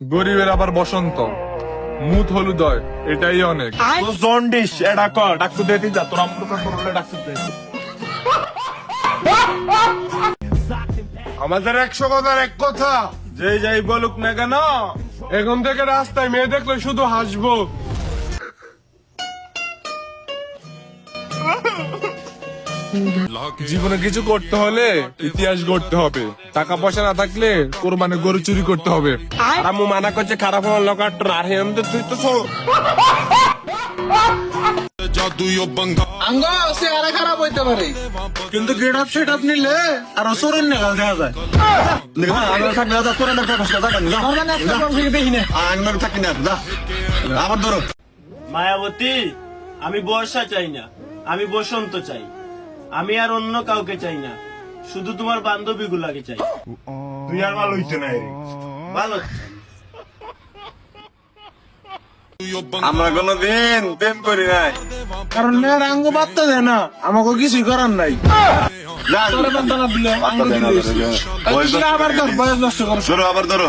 গরিবের আবার বসন্ত, মুত হলুদ হয়, এটাই অনেক। তো জন্ডিস এটা কর, ডাক্তার দিয়ে যা, তোর আমরুকা করলে ডাক্তার দিয়ে। আমাদের 100 কথার এক কথা, যে যাই বলুক না কেন, এখন থেকে রাস্তায় মেয়ে দেখলে শুধু হাসবো। জীবনে কিছু করতে হলে ইতিহাস গড়তে হবে, টাকা পয়সা না থাকলে কোরবানি গরু চুরি করতে হবে। আর আম্মু মানা করছে খারাপ হওয়ার লোক আর হেম তো তুই তো আঙ্গ সে আরে খারাপ হইতে পারে, কিন্তু গেট আপ সেট আপ নিলে আর অসুরের নেগাল দেখা যায়। আবার ধরো মায়াবতী, আমি বর্ষা চাই না, আমি বসন্ত চাই। আমি আর অন্য কাউকে চাই না, শুধু তোমার বান্ধবী গুলাকে চাই। তুই আর ভালো হইছে না ভালো। আমরা কোনদিন প্রেম করি নাই। কারণ মেয়ের আঙ্গ বার্তা দেয় না, আমাকে কিছুই করার নাই। যা, তোরে বার্তা না দিলে আঙ্গ বার্তা দেয় না, দিলে বয়স নষ্ট আবার তোর বয়স নষ্ট করো। ধরো, আবার ধরো।